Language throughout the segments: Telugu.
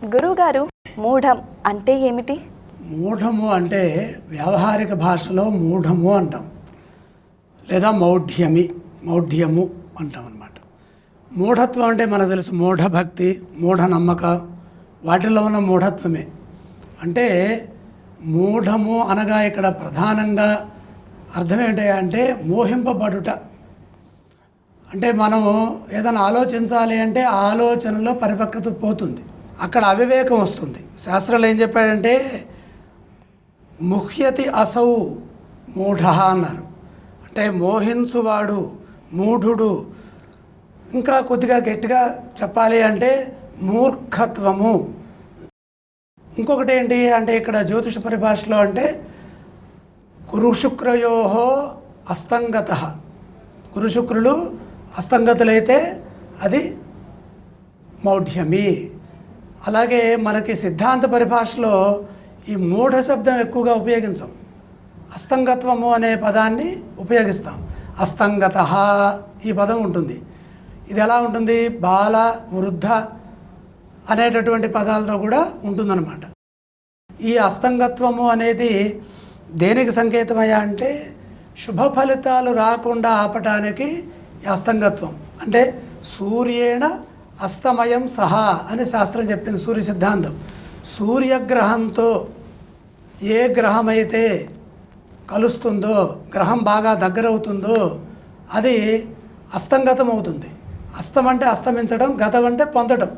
గురువుగారు, మూఢం అంటే ఏమిటి? మూఢము అంటే వ్యావహారిక భాషలో మూఢము అంటాం, లేదా మౌఢ్యము అంటాం అన్నమాట. మూఢత్వం అంటే మనకు తెలుసు, మూఢభక్తి, మూఢనమ్మక, వాటిల్లో ఉన్న మూఢత్వమే. అంటే మూఢము అనగా ఇక్కడ ప్రధానంగా అర్థం ఏంటి అంటే మోహింపబడుట. అంటే మనం ఏదైనా ఆలోచించాలి అంటే ఆ ఆలోచనలో పరిపక్వత పోతుంది, అక్కడ అవివేకం వస్తుంది. శాస్త్రాలు ఏం చెప్పాడంటే ముహ్యతి అసౌ మూఢ అన్నారు. అంటే మోహించువాడు, మూఢుడు. ఇంకా కొద్దిగా గట్టిగా చెప్పాలి అంటే మూర్ఖత్వము. ఇంకొకటి ఏంటి అంటే ఇక్కడ జ్యోతిష పరిభాషలో అంటే గురుశుక్రయో అస్తంగత, గురుశుక్రులు అస్తంగతులైతే అది మౌఢ్యమి. అలాగే మనకి సిద్ధాంత పరిభాషలో ఈ మూఢ శబ్దం ఎక్కువగా ఉపయోగించాం, అస్తంగత్వము అనే పదాన్ని ఉపయోగిస్తాం. అస్తంగత ఈ పదం ఉంటుంది. ఇది ఎలా ఉంటుంది? బాల, వృద్ధ అనేటటువంటి పదాలతో కూడా ఉంటుందన్నమాట. ఈ అస్తంగత్వము అనేది దేనికి సంకేతమయ్యా అంటే శుభ ఫలితాలు రాకుండా ఆపటానికి ఈ అస్తంగత్వం. అంటే సూర్యేణ అస్తమయం సహా అని శాస్త్రం చెప్పింది, సూర్య సిద్ధాంతం. సూర్యగ్రహంతో ఏ గ్రహమైతే కలుస్తుందో, గ్రహం బాగా దగ్గరవుతుందో అది అస్తంగతం అవుతుంది. అస్తం అంటే అస్తమించడం, గతం అంటే పొందడం.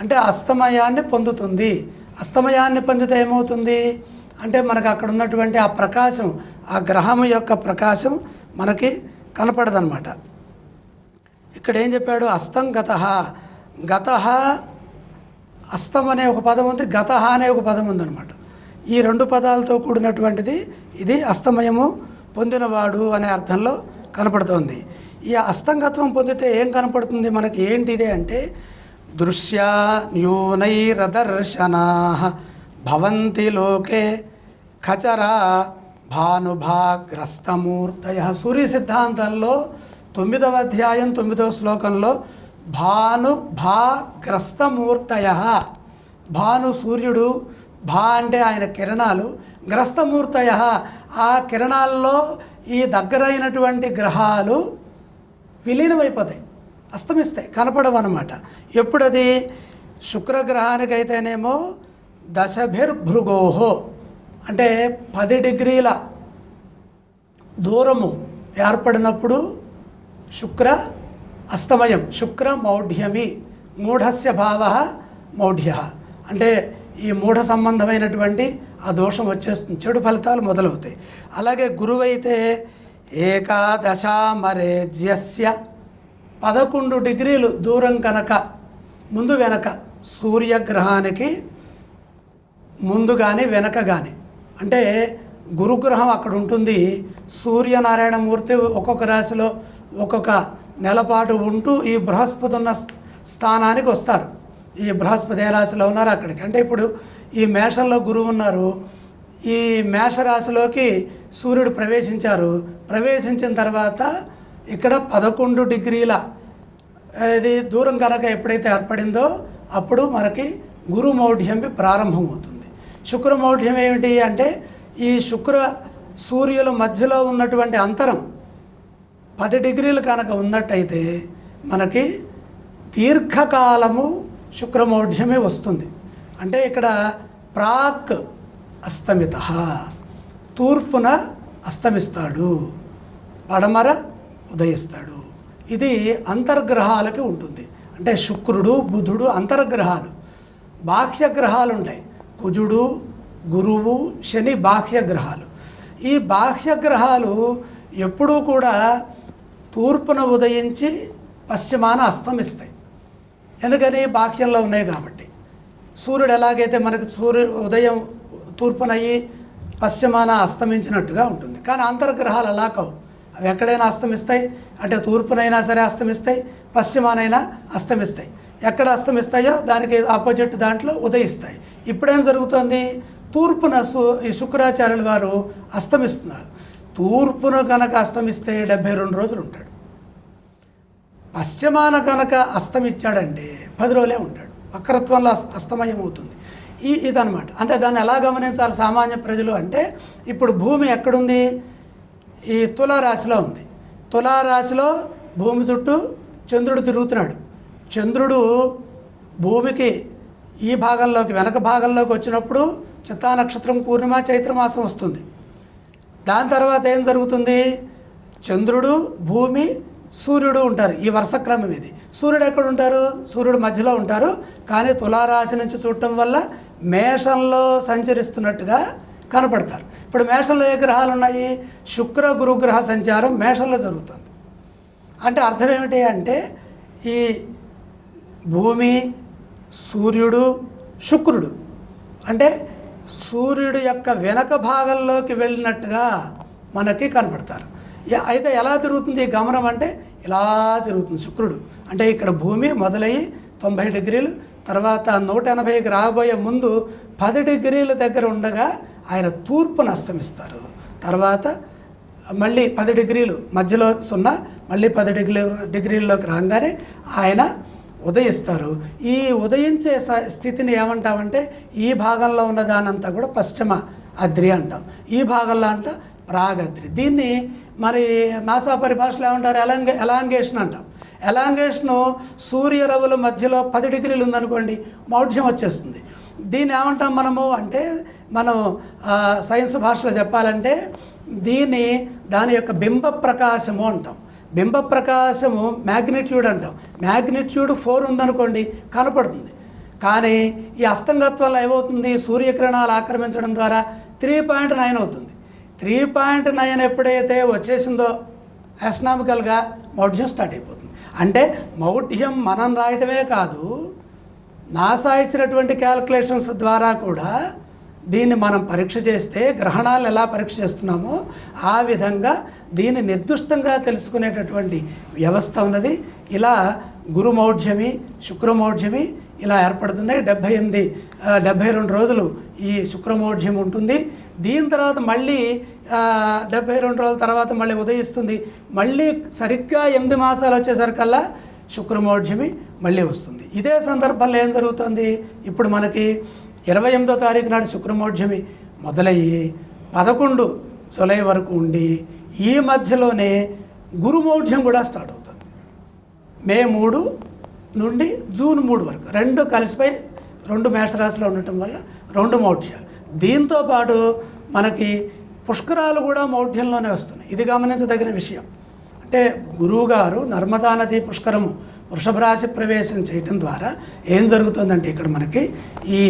అంటే అస్తమయాన్ని పొందుతుంది. అస్తమయాన్ని పొందితే ఏమవుతుంది అంటే మనకు అక్కడ ఉన్నటువంటి ఆ ప్రకాశం, ఆ గ్రహం యొక్క ప్రకాశం మనకి కనపడదన్నమాట. ఇక్కడ ఏం చెప్పాడు? అస్తం గత. గత, అస్తం అనే ఒక పదం ఉంది, గత అనే ఒక పదం ఉందన్నమాట. ఈ రెండు పదాలతో కూడినటువంటిది ఇది. అస్తమయము పొందినవాడు అనే అర్థంలో కనపడుతోంది. ఈ అస్తంగత్వం పొందితే ఏం కనపడుతుంది మనకి? ఏంటిది అంటే దృశ్యా న్యూనైరదర్శనా భవంతి లోకే ఖచరా భానుభాగ్రస్తమూర్తయ. సూర్య సిద్ధాంతంలో 9వ అధ్యాయం 9వ శ్లోకంలో భానుభాగ్రస్తమూర్తయ, భాను సూర్యుడు, భా అంటే ఆయన కిరణాలు, గ్రస్తమూర్తయ ఆ కిరణాల్లో ఈ దగ్గరైనటువంటి గ్రహాలు విలీనమైపోతాయి, అస్తమిస్తాయి, కనపడవన్నమాట. ఎప్పుడది? శుక్రగ్రహానికైతేనేమో దశభిర్భృగోహో అంటే 10 డిగ్రీల దూరము ఏర్పడినప్పుడు శుక్ర అస్తమయం, శుక్ర మౌఢ్యమి. మూఢస్య భావ మౌఢ్య అంటే ఈ మూఢ సంబంధమైనటువంటి ఆ దోషం వచ్చేస్తుంది, చెడు ఫలితాలు మొదలవుతాయి. అలాగే గురువైతే ఏకాదశామరేజ్యస్య 11 డిగ్రీలు దూరం కనుక, ముందు వెనక, సూర్యగ్రహానికి ముందు కానీ వెనక కానీ, అంటే గురుగ్రహం అక్కడ ఉంటుంది, సూర్యనారాయణమూర్తి ఒక్కొక్క రాశిలో ఒక్కొక్క నెలపాటు ఉంటూ ఈ బృహస్పతి ఉన్న స్థానానికి వస్తారు. ఈ బృహస్పతి ఏ రాశిలో ఉన్నారు అక్కడికి. అంటే ఇప్పుడు ఈ మేషంలో గురువు ఉన్నారు, ఈ మేషరాశిలోకి సూర్యుడు ప్రవేశించారు. ప్రవేశించిన తర్వాత ఇక్కడ 11 డిగ్రీల ఇది దూరం కనుక ఎప్పుడైతే ఏర్పడిందో అప్పుడు మనకి గురు మౌఢ్యం ప్రారంభమవుతుంది. శుక్ర మౌఢ్యం ఏమిటి అంటే ఈ శుక్ర సూర్యుల మధ్యలో ఉన్నటువంటి అంతరం 10 డిగ్రీలు కనుక ఉన్నట్టయితే మనకి దీర్ఘకాలము శుక్రమౌఢ్యమే వస్తుంది. అంటే ఇక్కడ ప్రాక్ అస్తమిత, తూర్పున అస్తమిస్తాడు, పడమర ఉదయిస్తాడు. ఇది అంతర్గ్రహాలకి ఉంటుంది. అంటే శుక్రుడు, బుధుడు అంతర్గ్రహాలు. బాహ్యగ్రహాలు ఉంటాయి, కుజుడు, గురువు, శని బాహ్యగ్రహాలు. ఈ బాహ్యగ్రహాలు ఎప్పుడూ కూడా తూర్పున ఉదయించి పశ్చిమాన అస్తమిస్తాయి. ఎందుకని? బాహ్యంలో ఉన్నాయి కాబట్టి. సూర్యుడు ఎలాగైతే మనకు ఉదయం తూర్పునయ్యి పశ్చిమాన అస్తమించినట్టుగా ఉంటుంది. కానీ అంతర్గ్రహాలు అలా కావు, అవి ఎక్కడైనా అస్తమిస్తాయి. అంటే తూర్పునైనా సరే అస్తమిస్తాయి, పశ్చిమానైనా అస్తమిస్తాయి. ఎక్కడ అస్తమిస్తాయో దానికి ఆపోజిట్ దాంట్లో ఉదయిస్తాయి. ఇప్పుడేం జరుగుతుంది? తూర్పున ఈ శుక్రాచార్యుల వారు అస్తమిస్తున్నారు. తూర్పున కనుక అస్తమిస్తే 72 రోజులు ఉంటాడు. పశ్చిమాన కనుక అస్తమిచ్చాడంటే 10 రోజులే ఉంటాడు. వక్రత్వంలో అస్తమయం అవుతుంది. ఇదనమాట. అంటే దాన్ని ఎలా గమనించాలి సామాన్య ప్రజలు అంటే, ఇప్పుడు భూమి ఎక్కడుంది? ఈ తులారాశిలో ఉంది. తులారాశిలో భూమి చుట్టూ చంద్రుడు తిరుగుతున్నాడు. చంద్రుడు భూమికి ఈ భాగంలోకి వెనక భాగంలోకి వచ్చినప్పుడు చిత్తా నక్షత్రం పూర్ణిమ చైత్రమాసం వస్తుంది. దాని తర్వాత ఏం జరుగుతుంది? చంద్రుడు, భూమి, సూర్యుడు ఉంటారు. ఈ వరుస క్రమం ఇది. సూర్యుడు ఎక్కడ ఉంటారు? సూర్యుడు మధ్యలో ఉంటారు. కానీ తులారాశి నుంచి చూడటం వల్ల మేషంలో సంచరిస్తున్నట్టుగా కనపడతారు. ఇప్పుడు మేషంలో ఏ గ్రహాలు ఉన్నాయి? శుక్ర గురుగ్రహ సంచారం మేషంలో జరుగుతుంది. అంటే అర్థం ఏమిటి అంటే, ఈ భూమి, సూర్యుడు, శుక్రుడు అంటే సూర్యుడు యొక్క వెనక భాగంలోకి వెళ్ళినట్టుగా మనకి కనపడతారు. అయితే ఎలా తిరుగుతుంది ఈ గమనం అంటే, ఇలా తిరుగుతుంది శుక్రుడు. అంటే ఇక్కడ భూమి మొదలయ్యి 90 డిగ్రీలు, తర్వాత 180కి రాబోయే ముందు 10 డిగ్రీల దగ్గర ఉండగా ఆయన తూర్పును అస్తమిస్తారు. తర్వాత మళ్ళీ 10 డిగ్రీలు మధ్యలో 0, మళ్ళీ 10 డిగ్రీల్లోకి రాగానే ఆయన ఉదయిస్తారు. ఈ ఉదయించే స్థితిని ఏమంటామంటే, ఈ భాగంలో ఉన్న దానంతా కూడా పశ్చిమ అద్రి అంటాం. ఈ భాగంలో అంట ప్రాగద్రి. దీన్ని మరి నాసా పరిభాషలో ఏమంటారు? ఎలాంగేషన్ అంటాం. ఎలాంగేషను సూర్యరవుల మధ్యలో 10 డిగ్రీలు ఉందనుకోండి, మౌఢ్యం వచ్చేస్తుంది. దీన్ని ఏమంటాం మనము అంటే, మనం సైన్స్ భాషలో చెప్పాలంటే దీన్ని దాని యొక్క బింబ ప్రకాశము అంటాం. బింబ ప్రకాశము మ్యాగ్నిట్యూడ్ అంటాం. మ్యాగ్నిట్యూడ్ 4 ఉందనుకోండి, కనపడుతుంది. కానీ ఈ అస్తంగత్వంలో ఏమవుతుంది? సూర్యకిరణాలు ఆక్రమించడం ద్వారా 3.9 అవుతుంది. 3.9 ఎప్పుడైతే వచ్చేసిందో ఆస్ట్రానామికల్గా మౌఢ్యం స్టార్ట్ అయిపోతుంది. అంటే మౌఢ్యం మనం రాయటమే కాదు, నాసా ఇచ్చినటువంటి క్యాల్కులేషన్స్ ద్వారా కూడా దీన్ని మనం పరీక్ష చేస్తే, గ్రహణాలు ఎలా పరీక్ష చేస్తున్నామో ఆ విధంగా దీన్ని నిర్దిష్టంగా తెలుసుకునేటటువంటి వ్యవస్థ ఉన్నది. ఇలా గురుమౌఢ్యమి, శుక్రమౌఢ్యమి ఇలా ఏర్పడుతున్నాయి. 72 రోజులు ఈ శుక్రమౌఢ్యం ఉంటుంది. దీని తర్వాత మళ్ళీ 72 రోజుల తర్వాత మళ్ళీ ఉదయిస్తుంది. మళ్ళీ సరిగ్గా 8 మాసాలు వచ్చేసరికల్లా శుక్రమౌఢ్యమి మళ్ళీ వస్తుంది. ఇదే సందర్భంలో ఏం జరుగుతుంది? ఇప్పుడు మనకి 28వ తారీఖు నాడు శుక్రమౌఢ్యమి మొదలయ్యి 11 జూలై వరకు ఉండి, ఈ మధ్యలోనే గురుమౌఢ్యం కూడా స్టార్ట్ అవుతుంది. మే 3 నుండి జూన్ 3 వరకు 2 కలిసిపోయి 2 మేషరాశిలో ఉండటం వల్ల 2 మౌఢ్యాలు. దీంతోపాటు మనకి పుష్కరాలు కూడా మౌఢ్యంలోనే వస్తున్నాయి. ఇది గమనించదగిన విషయం. అంటే గురువుగారు నర్మదా నది పుష్కరము వృషభ రాశి ప్రవేశం చేయటం ద్వారా ఏం జరుగుతుందంటే, ఇక్కడ మనకి ఈ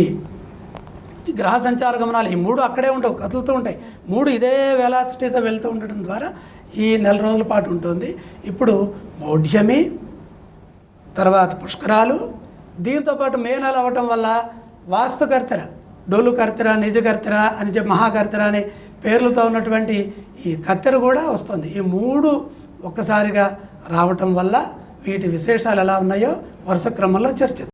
గ్రహ సంచార గమనాలు ఈ 3 అక్కడే ఉండవు, కదులుతూ ఉంటాయి. 3 ఇదే వెలాసిటీతో వెళ్తూ ఉండటం ద్వారా ఈ 4 రోజుల పాటు ఉంటుంది. ఇప్పుడు మౌఢ్యమి, తర్వాత పుష్కరాలు, దీంతోపాటు మే నెల అవ్వటం వల్ల వాస్తుకర్తెర, డోలు కర్తెర, నిజ కర్తెర అని చెప్పి మహాకర్తెర అనే పేర్లతో ఉన్నటువంటి ఈ కత్తెర కూడా వస్తుంది. ఈ 3 ఒక్కసారిగా రావటం వల్ల వీటి విశేషాలు ఎలా ఉన్నాయో వరుస క్రమంలో చర్చిద్దాం.